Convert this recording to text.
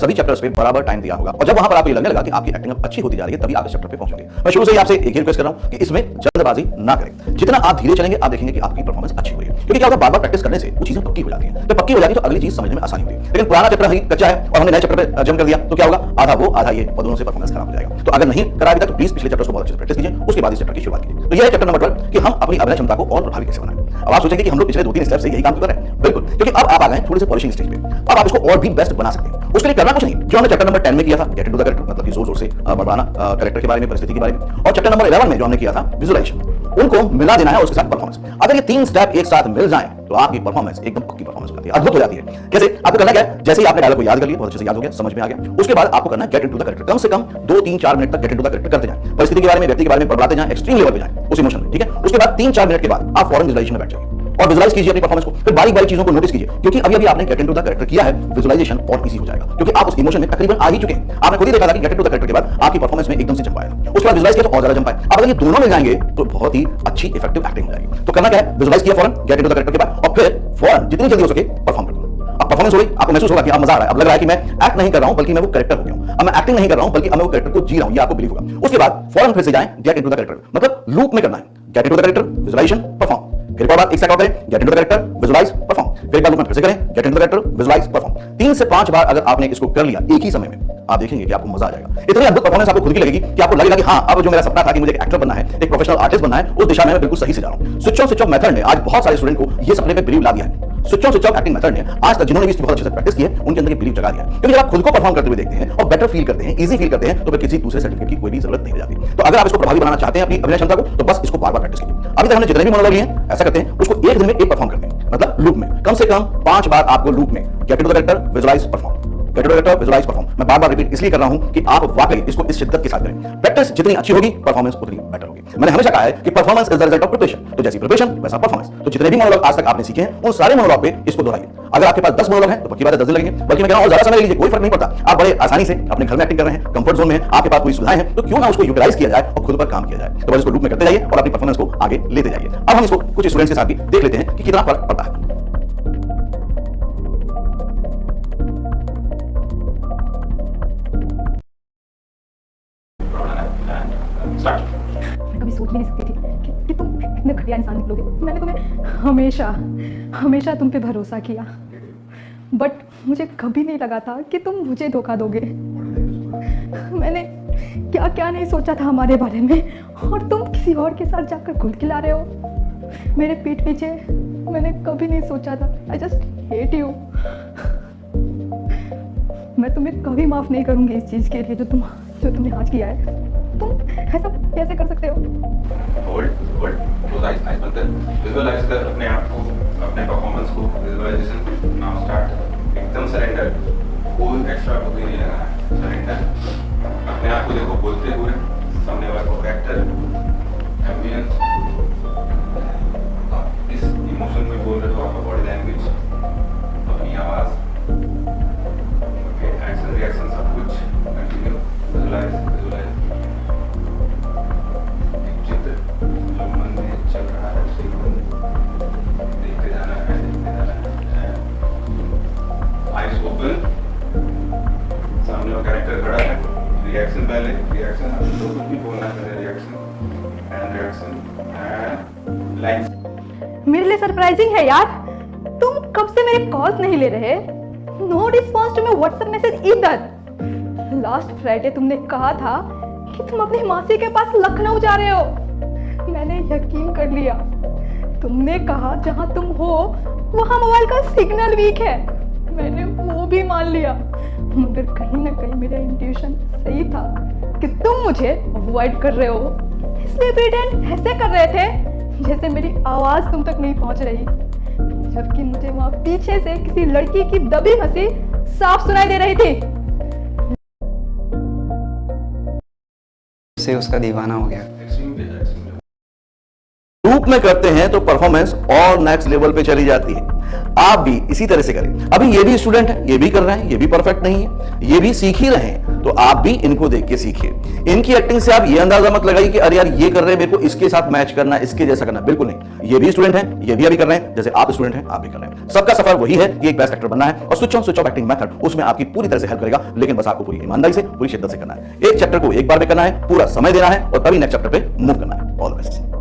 सभी चैप्टर्स पे बराबर टाइम दिया होगा और जब वहां पर आपको ये लगने लगा कि आपकी एक्टिंग अब अच्छी होती जा रही है तभी आप इस चैप्टर पे पहुंचेंगे। मैं शुरू से ही आपसे एक ही रिक्वेस्ट कर रहा हूं कि इसमें जल्दबाजी ना करें। जितना आप धीरे चलेंगे आप देखेंगे कि आपकी परफॉर्मेंस अच्छी हो रही है, क्योंकि क्या होता है बार बार प्रैक्टिस करने से वो चीजें पक्की हो जाती है। तो पक्की हो जाती है तो अगली चीज समझने में आसानी होती है। लेकिन पुराना चैप्टर ही कच्चा है और हमने नए चैप्टर पे जंप कर दिया तो क्या होगा, आधा वो आधा ये और दोनों से परफॉर्मेंस खराब हो जाएगा। तो अगर नहीं करा अभी तक तो प्लीज पिछले चैप्टर्स को बहुत अच्छे से प्रैक्टिस कीजिए, उसके बाद इस चैप्टर की शुरुआत कीजिए। तो यह है चैप्टर नंबर 12 कि हम अपनी अभिनय क्षमता को और प्रभावी कैसे बनाएं। अब आप सोचेंगे कि हम लोग पिछले 2-3 स्टेप से यही काम कर रहे हैं, बिल्कुल, क्योंकि अब आप आ गए थोड़े से पॉलिशिंग स्टेज पे। अब आप इसको और भी बेस्ट बना सकते हैं। उसके लिए करना कुछ नहीं, जो हमने चैप्टर नंबर 10 में किया था गेट इनटू द कैरेक्टर, मतलब कि जोर जोर से बढ़ाना कैरेक्टर के बारे में, परिस्थिति के बारे में, और चैप्टर नंबर 11 में जो हमने किया था विजुअलाइजेशन, उनको मिला देना है उसके साथ परफॉर्मेंस। अगर ये 3 स्टेप एक साथ मिल जाएं तो आपकी परफॉर्मेंस एकदम पक्की परफॉर्मेंस हो जाती है, अद्भुत हो जाती है। कैसे आपको करना क्या है, जैसे ही आपने डायलॉग को याद कर लिया, बहुत अच्छे से याद हो गया, समझ में आ गया, उसके बाद आपको करना है गेट इनटू द कैरेक्टर। कम से कम 2-3-4 मिनट तक गेट इनटू द कैरेक्टर करते जाएं, परिस्थिति के बारे में, व्यक्ति के बारे में बड़बड़ाते जाएं, एक्सट्रीम लेवल पे जाएं उस इमोशन में, ठीक है। उसके बाद 3-4 मिनट के बाद आप फौरन विजुअलाइजेशन में बैठ जाइए और विजुअलाइज कीजिए अपनी परफॉर्मेंस को, फिर बारीक बारीक चीजों को नोटिस कीजिए, क्योंकि अभी आपने गेट इनटू द कैरेक्टर किया है, विजुअलाइजेशन और इजी हो जाएगा, क्योंकि आप उस इमोशन में तकरीबन आ ही चुके हैं। आपने खुद ही देखा था कि गेट इनटू द कैरेक्टर के बाद आपकी परफॉर्मेंस में एकदम से जंप आया, उसके बाद विजुअलाइज किया तो और ज्यादा जंप आया। अब अगर ये दोनों मिल जाएंगे तो बहुत ही अच्छी इफेक्टिव एक्टिंग हो जाएगी। तो करना क्या है, विजुअलाइज किया फौरन गेट इनटू द कैरेक्टर के बाद और फिर फौरन जितनी जल्दी हो सके परफॉर्म कर दो। अब परफॉर्मेंस हो रही, आपको महसूस होगा कि आप मजा आ रहा है, अब लग रहा है कि मैं एक्ट नहीं कर रहा हूं बल्कि मैं वो कैरेक्टर हो गया हूं, अब मैं एक्टिंग नहीं कर रहा हूं बल्कि अब मैं वो कैरेक्टर को जी रहा हूं, ये आपको बिलीव होगा। उसके बाद फौरन फिर से जाएं गेट इनटू द कैरेक्टर, मतलब लूप में करना है, get into the character, visualization, perform, फिर एक बार एक सेकंड करें get into the character, visualize, perform, फिर एक बार लूप में फिर से करें get into the character, visualize, perform. 3 से 5 बार अगर आपने इसको कर लिया एक ही समय में, आप देखेंगे कि आपको मजा आ जाएगा। इतनी अद्भुत परफॉर्मेंस आपको खुद की लगेगी कि आपको लगेगा कि हाँ, अब जो मेरा सपना था कि मुझे एक एक्टर बनना है, एक प्रोफेशनल आर्टिस्ट बनना है, उस दिशा में मैं बिल्कुल सही से जा रहा हूं। स्विच ऑफ मेथड ने आज बहुत सारे स्टूडेंट को ये सपने पे बिलीव ला दिया है। स्विच ऑफ एक्टिंग मेथड ने आज तक जिन्होंने भी इसकी बहुत अच्छे से प्रैक्टिस की है उनके अंदर ये बिलीव जगा दिया है। क्योंकि जब आप खुद को परफॉर्म करते हुए देखते हैं और बेटर फील करते हैं, इजी फील करते हैं, तो फिर किसी दूसरे सर्टिफिकेट की कोई भी जरूरत नहीं रह जाती। तो अगर आप इसको प्रभावी बनाना चाहते हैं अपनी अभिनय क्षमता को, तो बस इसको बार बार प्रैक्टिस कीजिए। अभी तक हमने जितने भी मोनोलॉग लिए हैं ऐसा करते हैं, उसको एक दिन में एक परफॉर्म करते हैं, मतलब लूप में कम से कम 5 बार आपको लूप में get into the character, visualize, perform, get into the character, visualize, perform. मैं बार बार रिपीट इसलिए कर रहा हूं कि आप वाकई इसको इस शिद्दत के साथ करें। प्रैक्टिस जितनी अच्छी होगी परफॉर्मेंस उतनी बेटर होगी। मैंने हमेशा कहा है कि performance is the result of preparation, तो जैसी प्रिपरेशन वैसा परफॉर्मेंस। तो जितने भी मोनोलॉग आज तक आपने सीखे हैं उन सारे मोनोलॉग पे इसको दोहराइए। अगर आपके पास 10 मोनोलॉग हैं तो पक्की बात है 10 दिन लगेंगे, बल्कि मैं कह रहा हूं ज्यादा समय लीजिए, कोई फर्क नहीं पड़ता। आप बड़े आसानी से अपने घर में एक्टिंग कर रहे हैं, कंफर्ट जोन में हैं, आपके पास कोई सुविधाएं हैं, तो क्यों ना उसको यूटिलाइज किया जाए और खुद पर काम किया जाए। तो बस इसको लूप में करते जाइए और अपनी परफॉर्मेंस को आगे लेते जाइए। अब हम इसको कुछ स्टूडेंट्स के साथ भी देख लेते हैं कि कितना फर्क पड़ता है। मैं कभी सोच भी नहीं सकती थी कि तुम इतने घटिया इंसान निकलोगे। मैंने तुम्हें हमेशा तुम पे भरोसा किया, बट मुझे कभी नहीं लगा था कि तुम मुझे धोखा दोगे। मैंने क्या क्या नहीं सोचा था हमारे बारे में, और तुम किसी और के साथ जाकर घुल खिला रहे हो मेरे पीठ पीछे। मैंने कभी नहीं सोचा था। I just hate you. मैं तुम्हें कभी माफ नहीं करूंगी इस चीज के लिए जो तुमने आज किया है। तुम ऐसा कैसे कर सकते हो? विजुअलाइज कर अपने आप को, अपने परफॉर्मेंस को। Visualization now start. एकदम सरेंडर, कोई एक्स्ट्रा कुछ नहीं लगा है, सरेंडर। अपने आप को देखो बोलते हुए, सामने वाले को कैरेक्टर, एम्बियंस, इस इमोशन में बोल रहे हो, आपका बॉडी लैंग्वेज, अपनी आवाज, एक्शन रिएक्शन सब कुछ कंटिन्यू। विजुअलाइज चित्र जो मन में चल रहा है उसी को देखते जाना है। आइज ओपन, सामने वो कैरेक्टर खड़ा है, रिएक्शन पहले, रिएक्शन जो कुछ भी बोलना है पहले, रिएक्शन एंड लाइन। मेरे लिए सरप्राइजिंग है यार, तुम कब से मेरे कॉल्स नहीं ले रहे। No response to my WhatsApp message either. Last Friday तुमने कहा था कि तुम अपनी मासी के पास लखनऊ जा रहे हो। मैंने यकीन कर लिया। तुमने कहा जहां तुम हो वहां मोबाइल का सिग्नल वीक है। मैंने वो भी मान लिया, मगर कहीं ना कहीं मेरा इंट्यूशन सही था कि तुम मुझे अवॉइड कर रहे हो। इसलिए प्रिटेंड ऐसे कर रहे थे जैसे मेरी आवाज तुम तक नहीं पहुंच रही, जबकि मुझे वहां पीछे से किसी लड़की की दबी हंसी साफ सुनाई दे रही थी। से उसका दीवाना हो गया। लूप में करते हैं तो परफॉर्मेंस और नेक्स्ट लेवल पे चली जाती है। आप भी इसी तरह से करें। अभी ये भी स्टूडेंट है, ये भी कर रहे हैं, ये भी परफेक्ट नहीं है, ये भी सीख ही रहे हैं। तो आप भी इनको देख के सीखिए। इनकी एक्टिंग से आप ये अंदाजा मत लगाइए कि अरे यार ये कर रहे हैं, मेरे को इसके साथ मैच करना, इसके जैसा करना, बिल्कुल नहीं। ये भी स्टूडेंट हैं, ये भी अभी कर रहे हैं, जैसे आप स्टूडेंट हैं आप भी कर रहे हैं। सबका सफर वही है कि एक बेस्ट एक्टर बनना है, और switch on switch off acting method उसमें आपकी पूरी तरह से हेल्प करेगा, लेकिन बस आपको पूरी ईमानदारी से, पूरी शिद्दत से करना है। एक चैप्टर को एक बार में करना है, पूरा समय देना है, और तभी नेक्स्ट चैप्टर पे मूव करना है। All the best.